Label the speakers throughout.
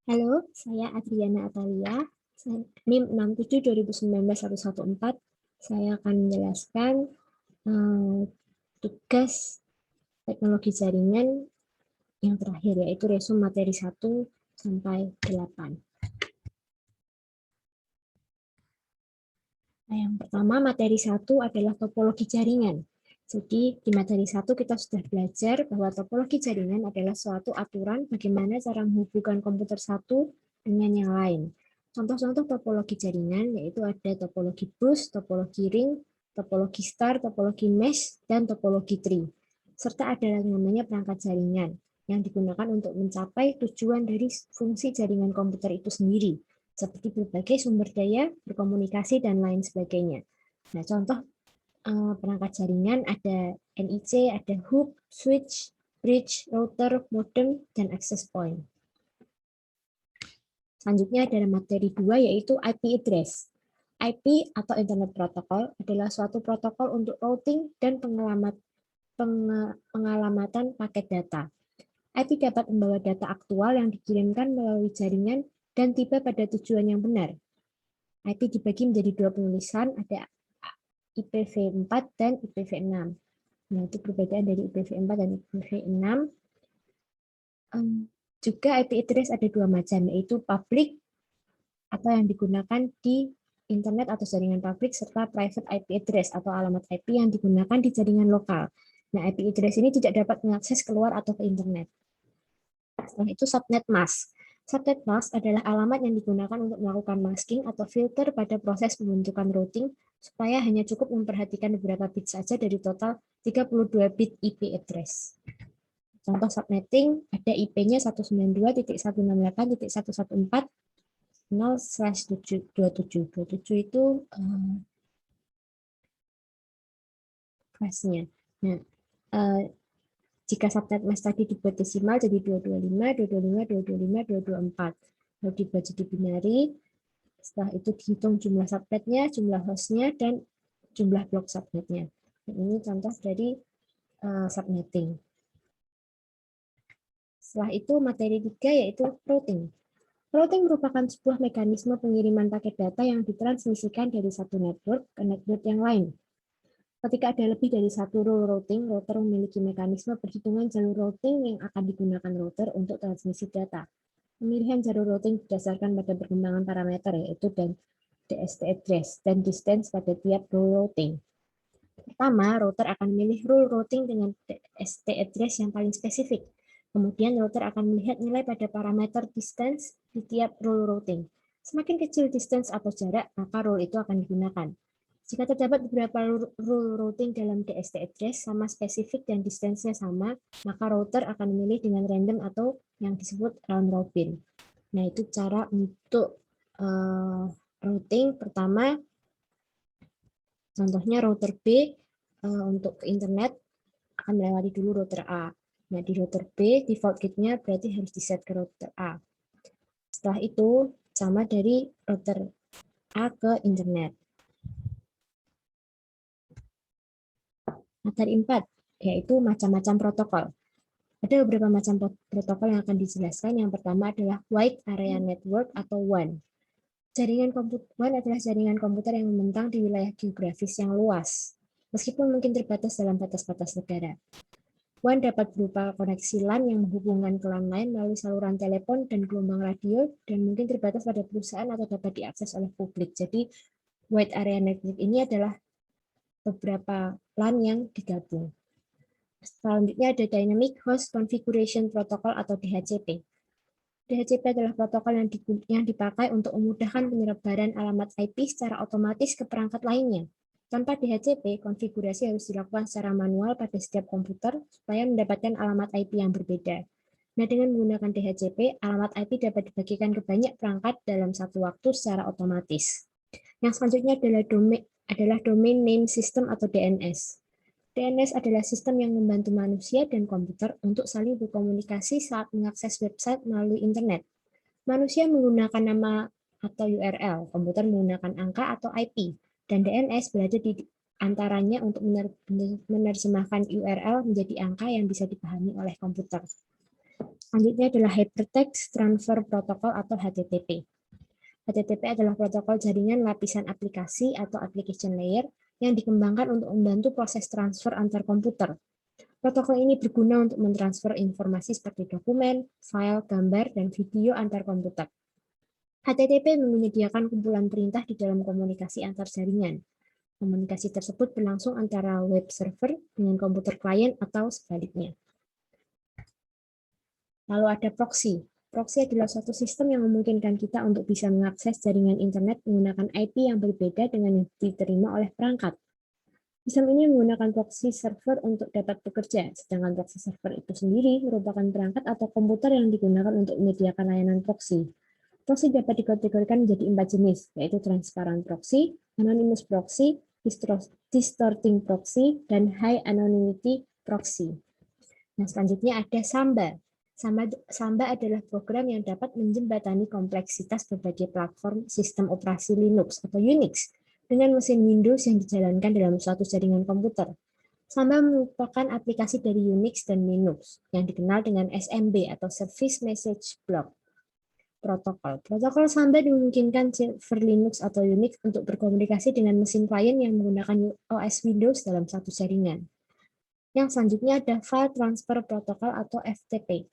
Speaker 1: Halo, saya Adriana Atalia, NIM 672019-114. Saya akan menjelaskan tugas teknologi jaringan yang terakhir, yaitu resume materi 1 sampai 8. Nah, yang pertama, materi 1 adalah topologi jaringan. Jadi, di materi 1 kita sudah belajar bahwa topologi jaringan adalah suatu aturan bagaimana cara menghubungkan komputer satu dengan yang lain. Contoh-contoh topologi jaringan yaitu ada topologi bus, topologi ring, topologi star, topologi mesh, dan topologi tree. Serta ada yang namanya perangkat jaringan yang digunakan untuk mencapai tujuan dari fungsi jaringan komputer itu sendiri, seperti berbagai sumber daya, berkomunikasi, dan lain sebagainya. Nah, contoh perangkat jaringan ada NIC, ada hook, switch, bridge, router, modem, dan access point. Selanjutnya ada materi 2 yaitu IP address. IP atau Internet Protocol adalah suatu protokol untuk routing dan pengalamatan paket data. IP dapat membawa data aktual yang dikirimkan melalui jaringan dan tiba pada tujuan yang benar. IP dibagi menjadi dua penulisan, ada IPv4 dan IPv6. Nah, itu perbedaan dari IPv4 dan IPv6. Juga IP address ada dua macam, yaitu public atau yang digunakan di internet atau jaringan publik, serta private IP address atau alamat IP yang digunakan di jaringan lokal. Nah, IP address ini tidak dapat mengakses keluar atau ke internet. Setelah itu subnet mask. Subnet mask adalah alamat yang digunakan untuk melakukan masking atau filter pada proses pembentukan routing supaya hanya cukup memperhatikan beberapa bit saja dari total 32 bit IP address. Contoh subnetting ada IP-nya 192.168.0/27. Itu kelasnya. Nah, jika subnet mask tadi dibuat desimal jadi 225, 225, 225, 224. Lalu dibaca di binary, setelah itu dihitung jumlah subnetnya, jumlah hostnya, dan jumlah blok subnetnya. Nah, ini contoh dari subnetting. Setelah itu materi 3 yaitu routing. Routing merupakan sebuah mekanisme pengiriman paket data yang ditransmisikan dari satu network ke network yang lain. Ketika ada lebih dari satu rule routing, router memiliki mekanisme perhitungan jalur routing yang akan digunakan router untuk transmisi data. Pemilihan jalur routing berdasarkan pada perkembangan parameter, yaitu dan DST address dan distance pada tiap rule routing. Pertama, router akan memilih rule routing dengan DST address yang paling spesifik. Kemudian router akan melihat nilai pada parameter distance di tiap rule routing. Semakin kecil distance atau jarak, maka rule itu akan digunakan. Jika terdapat beberapa rule routing dalam DST address sama spesifik dan distance-nya sama, maka router akan memilih dengan random atau yang disebut round robin. Nah, itu cara untuk routing. Pertama, contohnya router B untuk ke internet akan melewati dulu router A. Nah, di router B, default gate-nya berarti harus di-set ke router A. Setelah itu, sama dari router A ke internet. Materi 4, yaitu macam-macam protokol. Ada beberapa macam protokol yang akan dijelaskan. Yang pertama adalah Wide Area Network atau WAN. WAN adalah jaringan komputer yang membentang di wilayah geografis yang luas, meskipun mungkin terbatas dalam batas-batas negara. WAN dapat berupa koneksi LAN yang menghubungkan ke LAN lain melalui saluran telepon dan gelombang radio, dan mungkin terbatas pada perusahaan atau dapat diakses oleh publik. Jadi, Wide Area Network ini adalah beberapa LAN yang digabung. Selanjutnya ada Dynamic Host Configuration Protocol atau DHCP. DHCP adalah protokol yang dipakai untuk memudahkan penyebaran alamat IP secara otomatis ke perangkat lainnya. Tanpa DHCP, konfigurasi harus dilakukan secara manual pada setiap komputer supaya mendapatkan alamat IP yang berbeda. Nah, dengan menggunakan DHCP, alamat IP dapat dibagikan ke banyak perangkat dalam satu waktu secara otomatis. Yang selanjutnya adalah Domain Name System atau DNS. DNS adalah sistem yang membantu manusia dan komputer untuk saling berkomunikasi saat mengakses website melalui internet. Manusia menggunakan nama atau URL, komputer menggunakan angka atau IP, dan DNS berada di antaranya untuk menerjemahkan URL menjadi angka yang bisa dipahami oleh komputer. Selanjutnya adalah Hypertext Transfer Protocol atau HTTP. HTTP adalah protokol jaringan lapisan aplikasi atau application layer yang dikembangkan untuk membantu proses transfer antar komputer. Protokol ini berguna untuk mentransfer informasi seperti dokumen, file, gambar, dan video antar komputer. HTTP menyediakan kumpulan perintah di dalam komunikasi antar jaringan. Komunikasi tersebut berlangsung antara web server dengan komputer klien atau sebaliknya. Lalu ada proxy. Proxy adalah suatu sistem yang memungkinkan kita untuk bisa mengakses jaringan internet menggunakan IP yang berbeda dengan yang diterima oleh perangkat. Sistem ini menggunakan proxy server untuk dapat bekerja, sedangkan proxy server itu sendiri merupakan perangkat atau komputer yang digunakan untuk menyediakan layanan proxy. Proxy dapat dikategorikan menjadi 4 jenis, yaitu transparent proxy, anonymous proxy, distorting proxy, dan high anonymity proxy. Nah, selanjutnya ada Samba. Samba adalah program yang dapat menjembatani kompleksitas berbagai platform sistem operasi Linux atau Unix dengan mesin Windows yang dijalankan dalam suatu jaringan komputer. Samba merupakan aplikasi dari Unix dan Linux yang dikenal dengan SMB atau Service Message Block Protocol. Protokol Samba memungkinkan server Linux atau Unix untuk berkomunikasi dengan mesin klien yang menggunakan OS Windows dalam satu jaringan. Yang selanjutnya ada File Transfer Protocol atau FTP.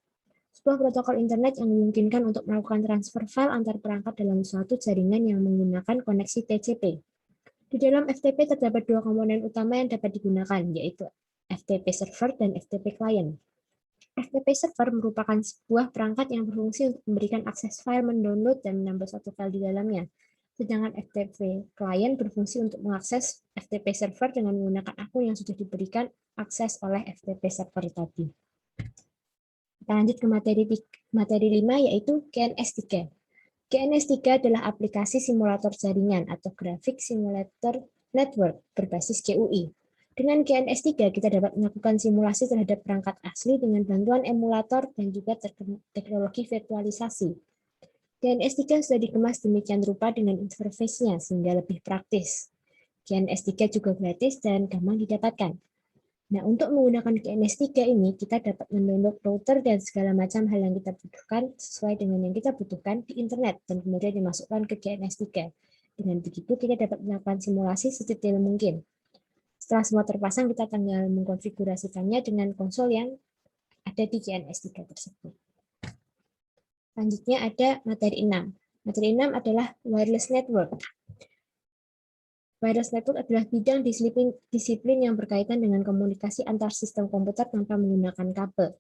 Speaker 1: Sebuah protokol internet yang memungkinkan untuk melakukan transfer file antar perangkat dalam suatu jaringan yang menggunakan koneksi TCP. Di dalam FTP terdapat dua komponen utama yang dapat digunakan, yaitu FTP server dan FTP client. FTP server merupakan sebuah perangkat yang berfungsi untuk memberikan akses file, mendownload, dan menambah suatu file di dalamnya. Sedangkan FTP client berfungsi untuk mengakses FTP server dengan menggunakan akun yang sudah diberikan akses oleh FTP server tadi. Kita lanjut ke materi 5, yaitu GNS3. GNS3 adalah aplikasi simulator jaringan atau Graphic Simulator Network berbasis GUI. Dengan GNS3, kita dapat melakukan simulasi terhadap perangkat asli dengan bantuan emulator dan juga teknologi virtualisasi. GNS3 sudah dikemas demikian rupa dengan interface-nya sehingga lebih praktis. GNS3 juga gratis dan gampang didapatkan. Nah, untuk menggunakan GNS3 ini, kita dapat mendownload router dan segala macam hal yang kita butuhkan sesuai dengan yang kita butuhkan di internet dan kemudian dimasukkan ke GNS3. Dengan begitu, kita dapat melakukan simulasi sedetail mungkin. Setelah semua terpasang, kita tinggal mengkonfigurasikannya dengan konsol yang ada di GNS3 tersebut. Selanjutnya ada materi 6. Materi 6 adalah wireless network. Wireless network adalah bidang disiplin yang berkaitan dengan komunikasi antar sistem komputer tanpa menggunakan kabel.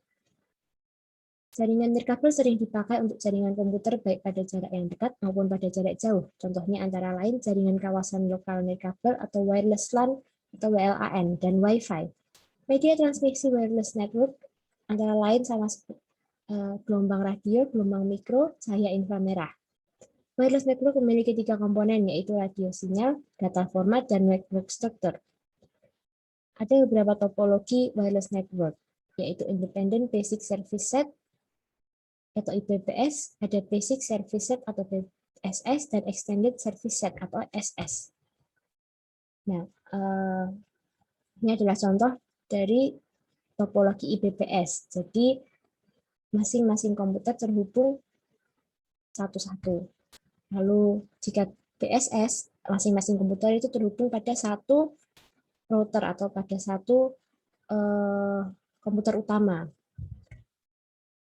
Speaker 1: Jaringan nirkabel sering dipakai untuk jaringan komputer baik pada jarak yang dekat maupun pada jarak jauh. Contohnya antara lain jaringan kawasan lokal nirkabel atau wireless LAN atau WLAN dan Wi-Fi. Media transmisi wireless network antara lain sama gelombang radio, gelombang mikro, cahaya inframerah. Wireless network memiliki 3 komponen, yaitu radio sinyal, data format, dan network structure. Ada beberapa topologi wireless network, yaitu Independent Basic Service Set atau IBBS, ada Basic Service Set atau BSS, dan Extended Service Set atau SS. Nah, ini adalah contoh dari topologi IBBS. Jadi, masing-masing komputer terhubung satu-satu. Lalu jika BSS, masing-masing komputer itu terhubung pada satu router atau pada satu komputer utama.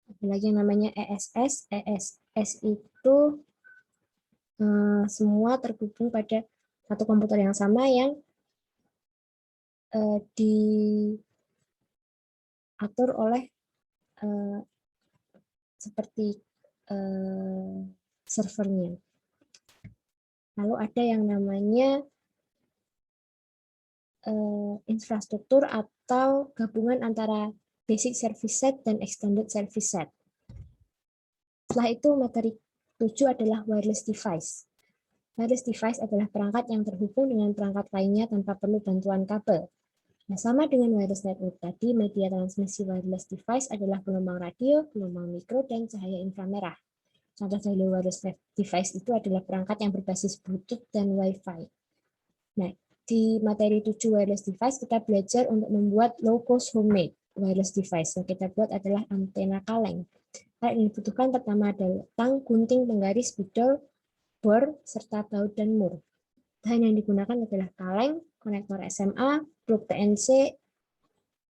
Speaker 1: Ada lagi yang namanya ESS. ESS itu semua terhubung pada satu komputer yang sama yang diatur oleh seperti servernya. Lalu ada yang namanya infrastruktur atau gabungan antara basic service set dan extended service set. Setelah itu materi 7 adalah wireless device. Wireless device adalah perangkat yang terhubung dengan perangkat lainnya tanpa perlu bantuan kabel. Nah, sama dengan wireless network tadi, media transmisi wireless device adalah gelombang radio, gelombang mikro, dan cahaya inframerah. Contoh dari wireless device itu adalah perangkat yang berbasis Bluetooth dan Wi-Fi. Nah, di materi 7 wireless device, kita belajar untuk membuat low-cost homemade wireless device. Yang kita buat adalah antena kaleng. Alat yang dibutuhkan pertama adalah tang, gunting, penggaris, spidol, bor, serta baut dan mur. Bahan yang digunakan adalah kaleng, konektor SMA, plug TNC,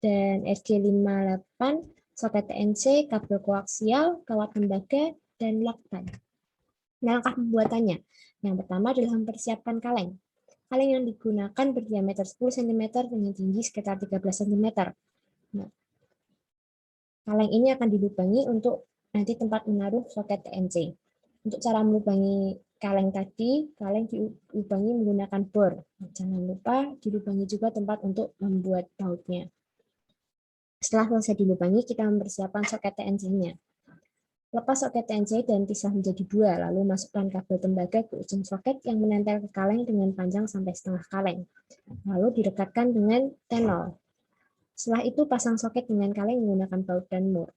Speaker 1: dan RG58, soket TNC, kabel koaksial, kawat tembaga, dan lakban. Nah, langkah pembuatannya. Yang pertama adalah mempersiapkan kaleng. Kaleng yang digunakan berdiameter 10 cm dengan tinggi sekitar 13 cm. Nah, kaleng ini akan dilubangi untuk nanti tempat menaruh soket TNC. Untuk cara melubangi kaleng tadi, kaleng dilubangi menggunakan bor. Jangan lupa dilubangi juga tempat untuk membuat bautnya. Setelah selesai dilubangi, kita mempersiapkan soket TNC-nya. Lepas soket TNC dan pisah menjadi dua, lalu masukkan kabel tembaga ke ujung soket yang menempel ke kaleng dengan panjang sampai setengah kaleng. Lalu direkatkan dengan tenol. Setelah itu pasang soket dengan kaleng menggunakan baut dan mur.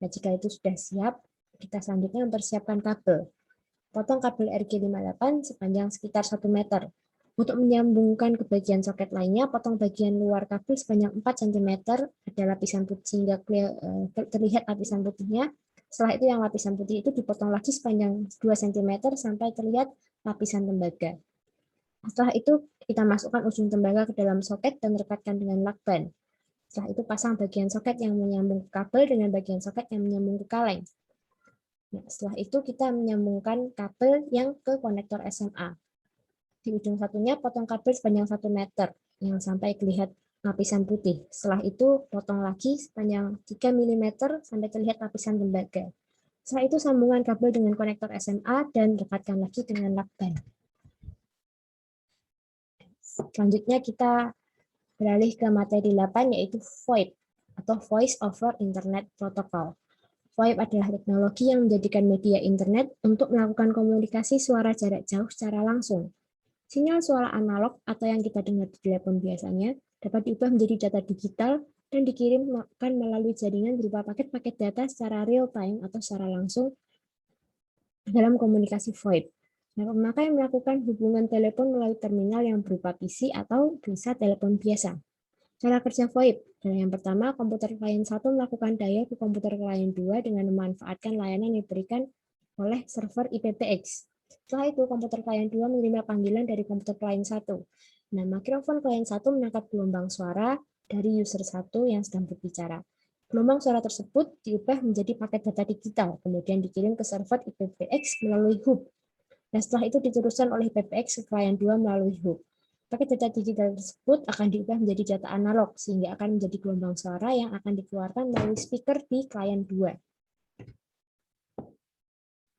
Speaker 1: Nah, jika itu sudah siap, kita selanjutnya mempersiapkan kabel. Potong kabel RG58 sepanjang sekitar 1 meter. Untuk menyambungkan ke bagian soket lainnya, potong bagian luar kabel sepanjang 4 cm, ada lapisan putih sehingga terlihat lapisan putihnya. Setelah itu yang lapisan putih itu dipotong lagi sepanjang 2 cm sampai terlihat lapisan tembaga. Setelah itu kita masukkan ujung tembaga ke dalam soket dan rekatkan dengan lakban. Setelah itu pasang bagian soket yang menyambung ke kabel dengan bagian soket yang menyambung ke kaleng. Nah, setelah itu kita menyambungkan kabel yang ke konektor SMA. Di ujung satunya potong kabel sepanjang 1 meter yang sampai terlihat lapisan putih. Setelah itu potong lagi sepanjang 3 mm sampai terlihat lapisan tembaga. Setelah itu sambungan kabel dengan konektor SMA dan rekatkan lagi dengan lakban. Selanjutnya kita beralih ke materi 8 yaitu VoIP atau Voice over Internet Protocol. VoIP adalah teknologi yang menjadikan media internet untuk melakukan komunikasi suara jarak jauh secara langsung. Sinyal suara analog atau yang kita dengar di telepon biasanya dapat diubah menjadi data digital dan dikirimkan melalui jaringan berupa paket-paket data secara real-time atau secara langsung dalam komunikasi VoIP. Nah, pemakai melakukan hubungan telepon melalui terminal yang berupa PC atau bisa telepon biasa. Cara kerja VoIP. Yang pertama, komputer klien 1 melakukan dial ke komputer klien 2 dengan memanfaatkan layanan yang diberikan oleh server IPPX. Setelah itu, komputer klien 2 menerima panggilan dari komputer klien 1. Nah, mikrofon klien 1 menangkap gelombang suara dari user 1 yang sedang berbicara. Gelombang suara tersebut diubah menjadi paket data digital, kemudian dikirim ke server IPPX melalui hub. Nah, setelah itu diteruskan oleh IPPX ke klien 2 melalui hub. Paket data digital tersebut akan diubah menjadi data analog, sehingga akan menjadi gelombang suara yang akan dikeluarkan melalui speaker di klien 2.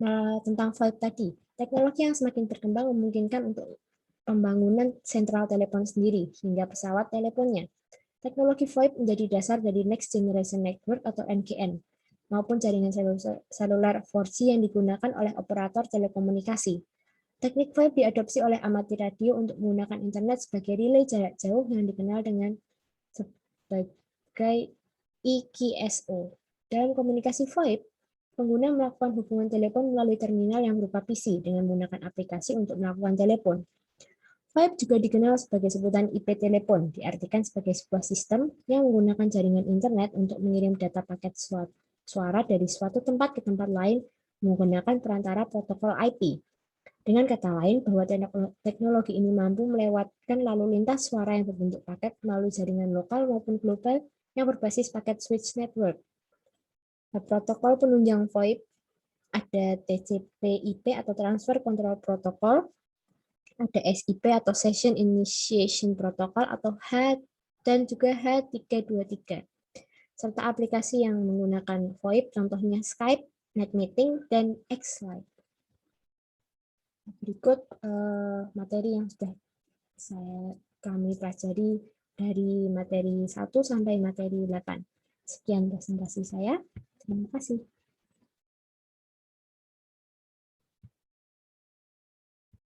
Speaker 1: Nah, tentang VoIP tadi, teknologi yang semakin berkembang memungkinkan untuk pembangunan sentral telepon sendiri, hingga pesawat teleponnya. Teknologi VoIP menjadi dasar dari Next Generation Network atau NGN, maupun jaringan seluler 4G yang digunakan oleh operator telekomunikasi. Teknik VoIP diadopsi oleh amati radio untuk menggunakan internet sebagai relay jarak jauh yang dikenal dengan sebagai EQSO. Dalam komunikasi VoIP, pengguna melakukan hubungan telepon melalui terminal yang berupa PC dengan menggunakan aplikasi untuk melakukan telepon. VoIP juga dikenal sebagai sebutan IP telepon, diartikan sebagai sebuah sistem yang menggunakan jaringan internet untuk mengirim data paket suara dari suatu tempat ke tempat lain menggunakan perantara protokol IP. Dengan kata lain, bahwa teknologi ini mampu melewatkan lalu lintas suara yang berbentuk paket melalui jaringan lokal maupun global yang berbasis paket switch network. Protokol penunjang VoIP ada TCP/IP atau Transfer Control Protocol, ada SIP atau Session Initiation Protocol atau H dan juga H323. Serta aplikasi yang menggunakan VoIP contohnya Skype, NetMeeting, dan Xlite. Berikut materi yang sudah kami pelajari dari materi 1 sampai materi 8. Sekian presentasi saya. Terima kasih.